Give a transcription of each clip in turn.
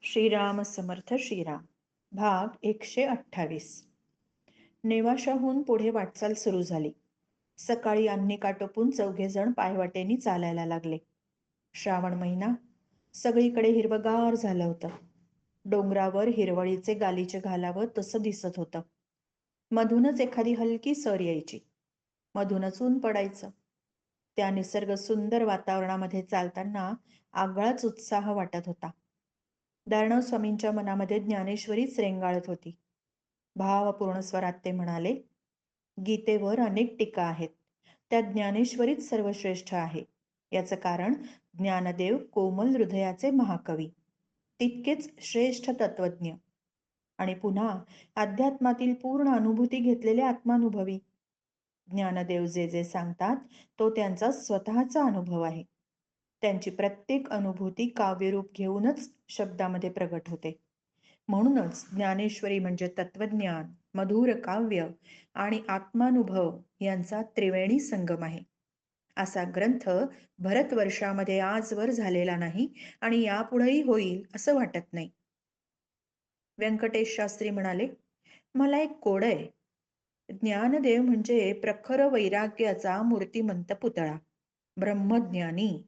श्रीराम समर्थ श्रीराम. भाग 128. नेवाशाहून पुढे वाटचाल सुरू झाली. सकाळी अन्नी काटोपून चौघेजण पायवाटेनी चालायला लागले. श्रावण महिना, सगळीकडे हिरवगार झालं होतं. डोंगरावर हिरवळीचे गालीचे घालावं तसं दिसत होतं. मधूनच एखादी हलकी सर यायची, मधूनच ऊन पडायचं. त्या निसर्ग सुंदर वातावरणामध्ये चालताना आगळाच उत्साह वाटत होता. दारणव स्वामींच्या मनामध्ये ज्ञानेश्वरीच रेंगाळत होती. भावपूर्ण स्वरात ते म्हणाले, गीतेवर अनेक टीका आहेत, त्या ज्ञानेश्वरीच सर्वश्रेष्ठ आहे. याचं कारण ज्ञानदेव कोमल हृदयाचे महाकवी, तितकेच श्रेष्ठ तत्वज्ञ आणि पुन्हा अध्यात्मातील पूर्ण अनुभूती घेतलेले आत्मानुभवी. ज्ञानदेव जे जे सांगतात तो त्यांचा स्वतःचा अनुभव आहे. त्यांची प्रत्येक अनुभूती काव्यरूप घेऊनच शब्दामध्ये प्रगट होते. म्हणूनच ज्ञानेश्वरी म्हणजे तत्वज्ञान, मधुर काव्य आणि आत्मानुभव यांचा त्रिवेणी संगम आहे. असा ग्रंथ भारतवर्षामध्ये आजवर झालेला नाही आणि यापुढेही होईल असं वाटत नाही. व्यंकटेश शास्त्री म्हणाले, मला एक कोड आहे. ज्ञानदेव म्हणजे प्रखर वैराग्याचा मूर्तिमंत पुतळा, ब्रह्मज्ञानी.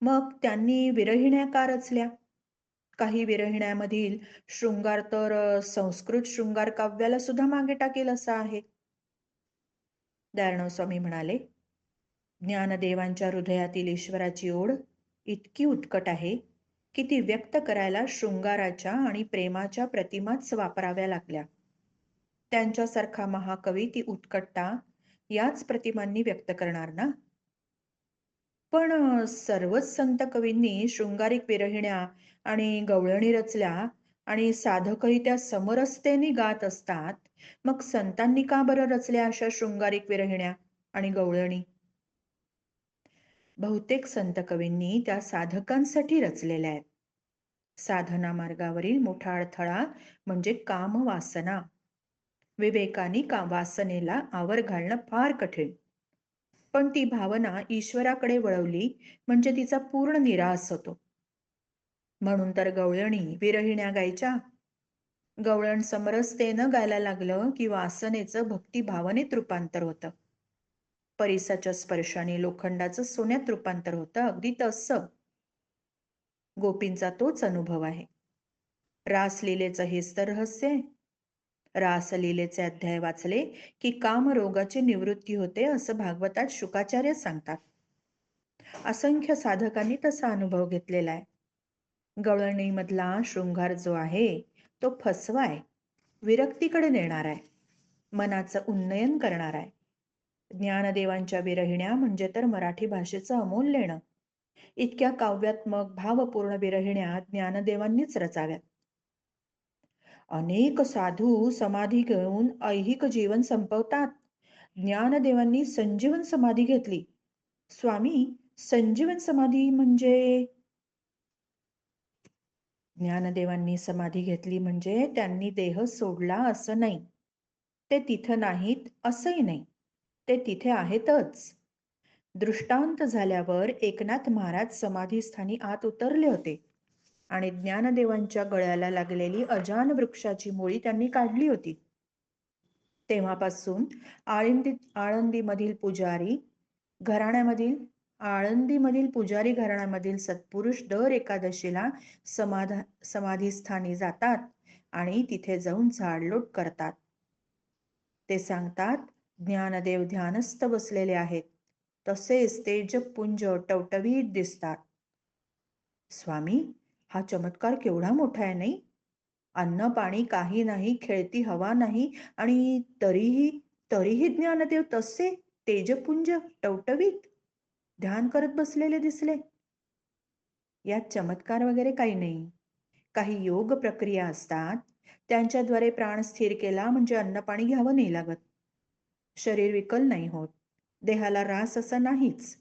मग त्यांनी विरहिण्या का रचल्या? काही विरहिण्यामधील शृंगार तर संस्कृत शृंगार काव्याला सुद्धा मागे टाकेल असा आहे. दारणव स्वामी म्हणाले, ज्ञानदेवांच्या हृदयातील ईश्वराची ओढ इतकी उत्कट आहे की ती व्यक्त करायला शृंगाराच्या आणि प्रेमाच्या प्रतिमाच वापराव्या लागल्या. त्यांच्यासारखा महाकवी ती उत्कटता याच प्रतिमांनी व्यक्त करणार ना. पण सर्वच संत कवींनी शृंगारिक विरहिण्या आणि गवळणी रचल्या आणि साधकही त्या समरसतेने गात असतात. मग संतांनी का बरं रचल्या अशा शृंगारिक विरहिण्या आणि गवळणी? बहुतेक संत कवींनी त्या साधकांसाठी रचलेल्या आहेत. साधना मार्गावरील मोठा अडथळा म्हणजे काम वासना. विवेकाने वासनेला आवर घालणं फार कठीण. पण ती भावना ईश्वराकडे वळवली म्हणजे तिचा पूर्ण निराश होतो. म्हणून तर गवळणी विरहिण्या गायच्या. गवळण समरसतेनं गायला लागलं की वासनेचं भक्ती भावनेत रूपांतर होतं. परिसाच्या स्पर्शाने लोखंडाचं सोन्यात रूपांतर होतं, अगदी तसं. गोपींचा तोच अनुभव आहे. रासलीलेचं हेच तर रहस्य आहे. रासलीलेचे अध्याय वाचले की कामरोगाची निवृत्ती होते असं भागवतात शुकाचार्य सांगतात. असंख्य साधकांनी तसा अनुभव घेतलेला आहे. गवळणीमधला शृंगार जो आहे तो फसवा आहे, विरक्तीकडे नेणार आहे, मनाचं उन्नयन करणार आहे. ज्ञानदेवांच्या विरहिण्या म्हणजे तर मराठी भाषेचं अमोल लेणं. इतक्या काव्यात्मक भावपूर्ण विरहिण्या ज्ञानदेवांनीच रचाव्यात. अनेक साधू समाधी घेऊन ऐहिक जीवन संपवतात. ज्ञानदेवांनी संजीवन समाधी घेतली. स्वामी, संजीवन समाधी म्हणजे? ज्ञानदेवांनी समाधी घेतली म्हणजे त्यांनी देह सोडला असं नाही. ते तिथं नाहीत असंही नाही. ते तिथे आहेतच. दृष्टांत झाल्यावर एकनाथ महाराज समाधीस्थानी आत उतरले होते आणि ज्ञानदेवांच्या गळ्याला लागलेली अजान वृक्षाची मुळी त्यांनी काढली होती. तेव्हापासून आळंदीमधील पुजारी घराण्यामधील सत्पुरुष दर एकादशीला समाधीस्थानी जातात आणि तिथे जाऊन झाडलोट करतात. ते सांगतात, ज्ञानदेव ध्यानस्थ बसलेले आहेत, तसेच तेजपुंज टवटवीत दिसतात. स्वामी, हा चमत्कार केवढा मोठा आहे नाही? अन्न पाणी काही नाही, खेळती हवा नाही आणि तरीही ज्ञानदेव तसे तेजपुंज टवटवीत ध्यान करत बसलेले दिसले. यात चमत्कार वगैरे काही नाही. काही योग प्रक्रिया असतात, त्यांच्याद्वारे प्राण स्थिर केला म्हणजे अन्न पाणी घ्यावं नाही लागत. शरीर विकल नाही होत, देहाला रास असा नाहीच.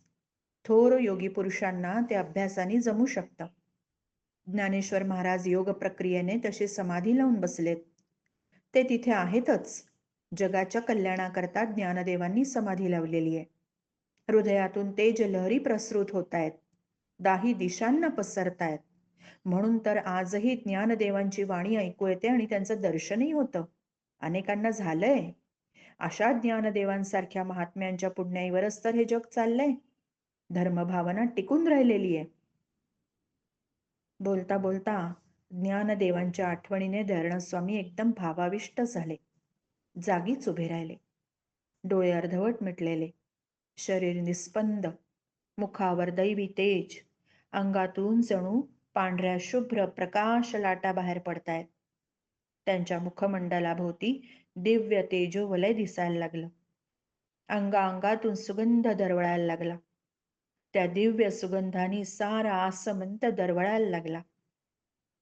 थोर योगी पुरुषांना ते अभ्यासाने जमू शकतं. ज्ञानेश्वर महाराज योग प्रक्रियेने तशी समाधी लावून बसलेत. ते तिथे आहेतच. जगाच्या कल्याणाकरता ज्ञानदेवांनी समाधी लावलेली आहे. हृदयातून तेज लहरी प्रसृत होत आहेत, दाही दिशांना पसरतायत. म्हणून तर आजही ज्ञानदेवांची वाणी ऐकू येते आणि त्यांचं दर्शनही होतं. अनेकांना झालंय. अशा ज्ञानदेवांसारख्या महात्म्यांच्या पुण्याईवरच तर हे जग चाललंय. धर्मभावना टिकून राहिलेली आहे. बोलता बोलता ज्ञानदेवांच्या आठवणीने धरणस्वामी एकदम भावाविष्ट झाले. जागीच उभे राहिले. डोळे अर्धवट मिटलेले, शरीर निस्पंद, मुखावर दैवी तेज, अंगातून जणू पांढऱ्या शुभ्र प्रकाश लाटा बाहेर पडतायत. त्यांच्या मुखमंडलाभोवती दिव्य तेजोवलय दिसायला लागलं. अंगांगातून सुगंध दरवळायला लागला. त्या दिव्य सुगंधाने सारा आसमंत दरवळायला लागला.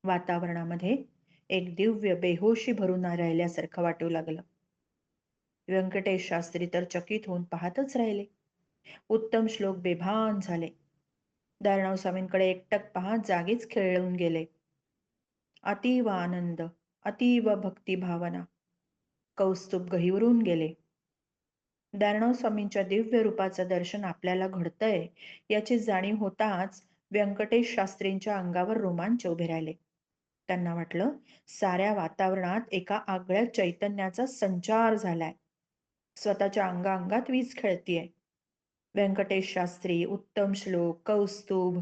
वातावरणामध्ये एक दिव्य बेहोशी भरून राहिल्यासारखं वाटू लागलं. व्यंकटेश शास्त्री तर चकित होऊन पाहतच राहिले. उत्तम श्लोक बेभान झाले. दारणव स्वामींकडे एकटक पाहत जागीच खेळून गेले. अतीव आनंद, अतीव भक्ती भावना, कौस्तुभ गहिवरून गेले. दारणव स्वामींच्या दिव्य रूपाचं दर्शन आपल्याला घडतंय याची जाणीव होताच व्यंकटेश शास्त्रींच्या अंगावर रोमांच उभे राहिले. त्यांना वाटलं साऱ्या वातावरणात एका आगळ्या चैतन्याचा संचार झालाय. स्वतःच्या अंगांगात वीज खेळतीये. व्यंकटेश शास्त्री, उत्तम श्लोक, कौस्तुभ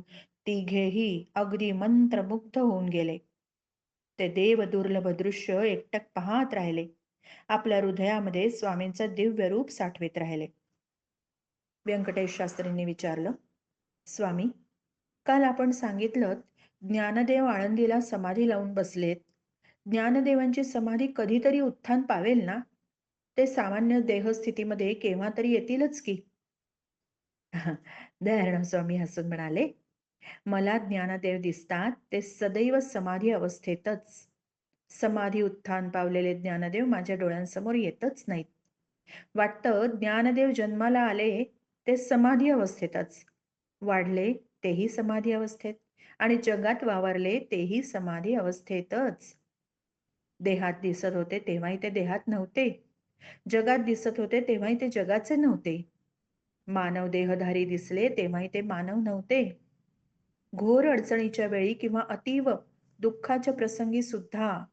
तिघेही अगदी मंत्रमुग्ध होऊन गेले. ते देव दुर्लभ दृश्य एकटक पाहत राहिले. आपल्या हृदयामध्ये स्वामींचं दिव्य रूप साठवीत राहिले. व्यंकटेश शास्त्रींनी विचारलं, स्वामी, काल आपण सांगितलं ज्ञानदेव आळंदीला समाधी लावून बसलेत. ज्ञानदेवांची समाधी कधीतरी उत्थान पावेल ना? ते सामान्य देहस्थितीमध्ये केव्हा तरी येतीलच की. दयाराम स्वामी हसून म्हणाले, मला ज्ञानदेव दिसतात ते सदैव समाधी अवस्थेतच. समाधी उत्थान पावलेले ज्ञानदेव माझ्या डोळ्यांसमोर येतच नाहीत. वाटतं ज्ञानदेव जन्माला आले ते समाधी अवस्थेतच, वाढले तेही समाधी अवस्थेत, आणि जगात वावरले तेही समाधी अवस्थेतच. देहात दिसत होते तेव्हाही ते देहात नव्हते. जगात दिसत होते तेव्हाही ते जगाचे नव्हते. मानव देहधारी दिसले तेव्हाही ते मानव नव्हते. घोर अडचणीच्या वेळी किंवा अतीव दुःखाच्या प्रसंगी सुद्धा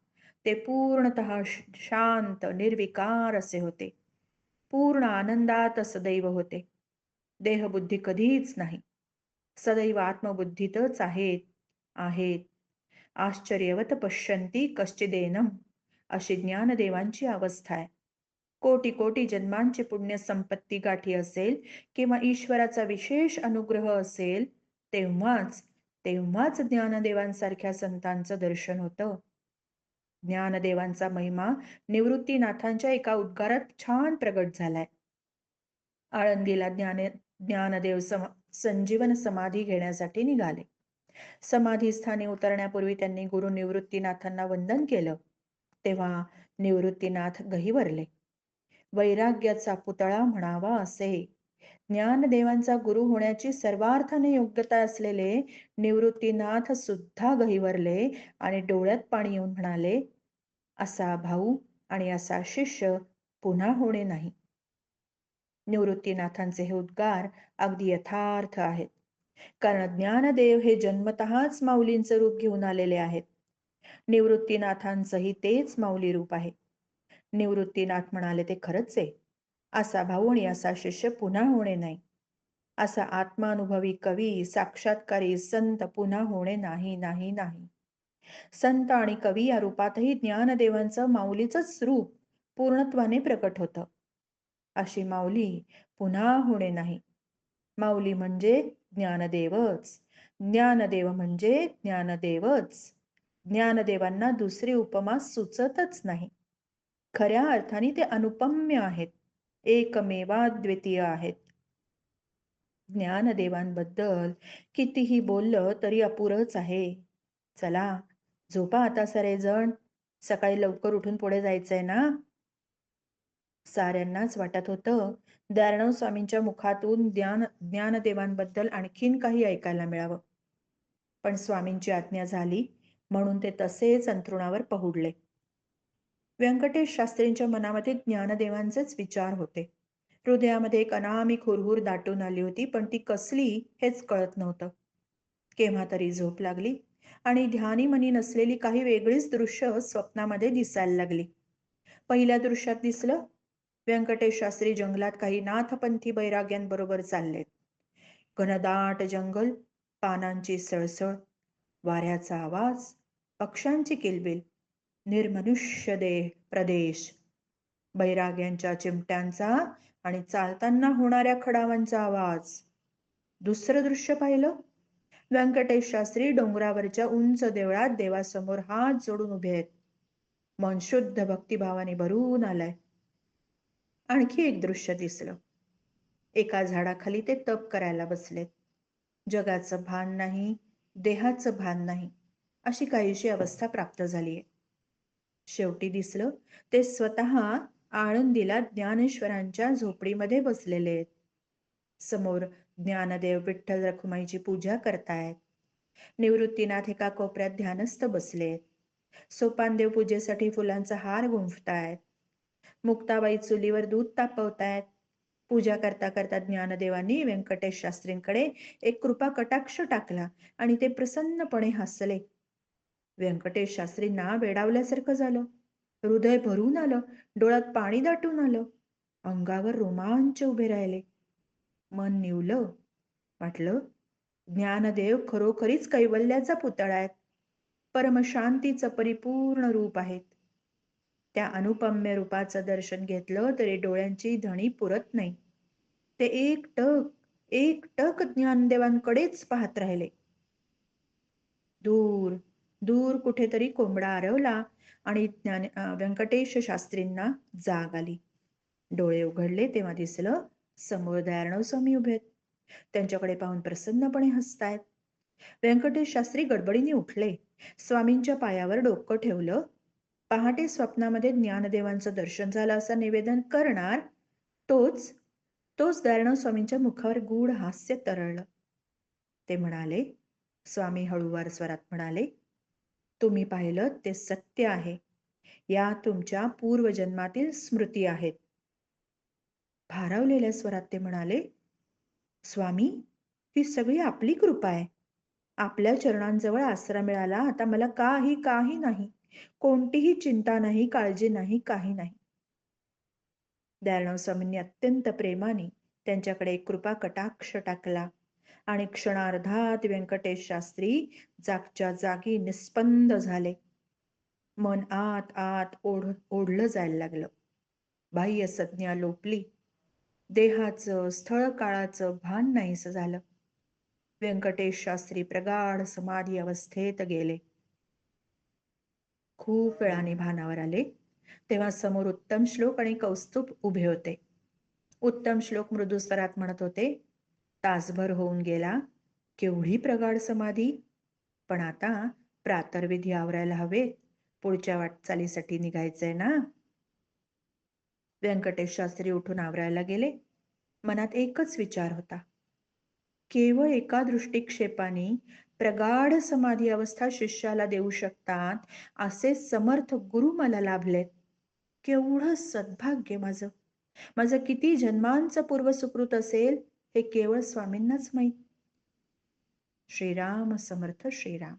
ते पूर्णतः शांत निर्विकार असे होते. पूर्ण आनंदात सदैव होते. देहबुद्धी कधीच नाही. सदैव आत्मबुद्धीतच आहेत आहेत. आश्चर्यवत पश्यन्ति कश्चिदेनम, अशी ज्ञानदेवांची अवस्था आहे. कोटी कोटी जन्मांची पुण्य संपत्ती गाठी असेल किंवा ईश्वराचा विशेष अनुग्रह असेल तेव्हाच तेव्हाच ज्ञानदेवांसारख्या संतांचं दर्शन होतं. ज्ञानदेवांचा महिमा निवृत्तीनाथांच्या एका उद्गारात छान प्रगट झालाय. आळंदीला ज्ञानदेव संजीवन समाधी घेण्यासाठी निघाले. समाधीस्थानी उतरण्यापूर्वी त्यांनी गुरु निवृत्तीनाथांना वंदन केलं. तेव्हा निवृत्तीनाथ गहिवरले. वैराग्याचा पुतळा म्हणावा असे ज्ञानदेवांचा गुरु होण्याची सर्वार्थाने योग्यता असलेले निवृत्तीनाथ सुद्धा गहिवरले आणि डोळ्यात पाणी येऊन म्हणाले, असा भाऊ आणि असा शिष्य पुन्हा होणे नाही. निवृत्तीनाथांचे हे उद्गार अगदी यथार्थ आहेत. कारण ज्ञानदेव हे जन्मतःच माऊलींचं रूप घेऊन आलेले आहेत. निवृत्तीनाथांचंही तेच माऊली रूप आहे. निवृत्तीनाथ म्हणाले ते खरंच आहे. असा भाऊ आणि असा शिष्य पुन्हा होणे नाही. असा आत्मानुभवी कवी साक्षात्कारी संत पुन्हा होणे नाही नाही नाही. संत आणि कवी या रूपातही ज्ञानदेवांचं माऊलीचंच रूप पूर्णत्वाने प्रकट होतं. अशी माऊली पुन्हा होणे नाही. माऊली म्हणजे ज्ञानदेवच. ज्ञानदेव म्हणजे ज्ञानदेवच. ज्ञानदेवांना दुसरी उपमा सुचतच नाही. खऱ्या अर्थाने ते अनुपम्य आहेत. एकमेवाद्वितीय आहेत. ज्ञानदेवांबद्दल कितीही बोललं तरी अपुरंच आहे. चला झोपा आता सगळेजण. सकाळी लवकर उठून पुढे जायचंय ना. साऱ्यांनाच वाटत होतं दारणव स्वामींच्या मुखातून ज्ञानदेवांबद्दल आणखीन काही ऐकायला मिळावं. पण स्वामींची आज्ञा झाली म्हणून ते तसेच अंथरुणावर पहुडले. व्यंकटेश शास्त्रींच्या मनामध्ये ज्ञानदेवांचेच विचार होते. हृदयामध्ये एक अनामिक हुरहुर दाटून आली होती, पण ती कसली हेच कळत नव्हतं. केव्हा तरी झोप लागली आणि ध्यानीमनी नसलेली काही वेगळीच दृश्य स्वप्नामध्ये दिसायला लागली. पहिल्या दृश्यात दिसलं, व्यंकटेश शास्त्री जंगलात काही नाथपंथी बैराग्यांबरोबर चाललेत. घनदाट जंगल, पानांची सळसळ, वाऱ्याचा आवाज, पक्ष्यांची किलबिल, निर्मनुष्य प्रदेश, बैराग्यांच्या चिमट्यांचा आणि चालताना होणाऱ्या खडावांचा आवाज. दुसरं दृश्य पाहिलं, व्यंकटेश शास्त्री डोंगरावरच्या उंच देवळात देवासमोर हात जोडून उभे आहेत. मन शुद्ध भक्तिभावाने भरून आलंय. आणखी एक दृश्य दिसलं, एका झाडाखाली ते तप करायला बसलेत. जगाचं भान नाही, देहाचं भान नाही, अशी काहीशी अवस्था प्राप्त झालीये. शेवटी दिसलं, ते स्वतः आळंदीला ज्ञानेश्वरांच्या झोपडीमध्ये बसलेले आहेत. समोर ज्ञानदेव विठ्ठल रखुमाईची पूजा करतायत. निवृत्तीनाथ एका कोपऱ्यात ध्यानस्थ बसलेत. सोपानदेव पूजेसाठी फुलांचा हार गुंफतायत. मुक्ताबाई चुलीवर दूध तापवतायत. पूजा करता करता ज्ञानदेवांनी व्यंकटेश शास्त्रींकडे एक कृपा कटाक्ष टाकला आणि ते प्रसन्नपणे हसले. व्यंकटेश शास्त्रींना वेडावल्यासारखं झालं. हृदय भरून आलं, डोळ्यात पाणी दाटून आलं, अंगावर रोमांच उभे राहिले. मन निवलं. वाटलं, ज्ञानदेव खरोखरीच कैवल्याचा पुतळा आहेत. परमशांतीचं परिपूर्ण रूप आहेत. त्या अनुपम्य रूपाचं दर्शन घेतलं तरी डोळ्यांची धणी पुरत नाही. ते एकटक ज्ञानदेवांकडेच पाहत राहिले. दूर दूर कुठेतरी कोंबडा आरवला आणि व्यंकटेश शास्त्रींना जाग आली. डोळे उघडले तेव्हा दिसलं, समोर दयाळराव स्वामी उभेत. त्यांच्याकडे पाहून प्रसन्नपणे हसतायत. व्यंकटेश शास्त्री गडबडीने उठले, स्वामींच्या पायावर डोकं ठेवलं. पहाटे स्वप्नामध्ये ज्ञानदेवांचं दर्शन झालं असं निवेदन करणार तोच दयाळराव स्वामींच्या मुखावर गूढ हास्य तरळलं. ते म्हणाले, स्वामी हळूवार स्वरात म्हणाले, तुम्ही पाहिलं ते सत्य आहे. या तुमच्या पूर्वजन्मातील स्मृती आहेत. भारावलेल्या स्वरात ते म्हणाले, स्वामी, ही सगळी आपली कृपा आहे. आपल्या चरणांजवळ आसरा मिळाला. आता मला काही नाही, कोणतीही चिंता नाही, काळजी नाही, काही नाही. दयाळराव स्वामींनी अत्यंत प्रेमाने त्यांच्याकडे एक कृपा कटाक्ष टाकला आणि क्षणार्धात व्यंकटेश शास्त्री जागच्या जागी निस्पंद झाले. मन आत आत ओढलं जायला लागलं. बाह्य संज्ञा लोपली. देहाचं स्थळ काळाचं भान नाहीसं झालं. व्यंकटेश शास्त्री प्रगाढ समाधी अवस्थेत गेले. खूप वेळाने भानावर आले तेव्हा समोर उत्तम श्लोक आणि कौस्तुभ उभे होते. उत्तम श्लोक मृदू स्वरात म्हणत होते, तासभर होऊन गेला, केवढी प्रगाढ समाधी, पण आता प्रातर्विधी आवरायला हवे, पुढच्या वाटचालीसाठी निघायचंय ना. व्यंकटेश शास्त्री उठून आवरायला गेले. मनात एकच विचार होता, केवळ एका दृष्टिक्षेपाने प्रगाढ समाधी अवस्था शिष्याला देऊ शकतात असे समर्थ गुरु मला लाभलेत. केवढं सद्भाग्य माझं किती जन्मांचं पूर्वसुकृत असेल हे केवळ स्वामींनाच माहीत. श्रीराम समर्थ श्रीराम.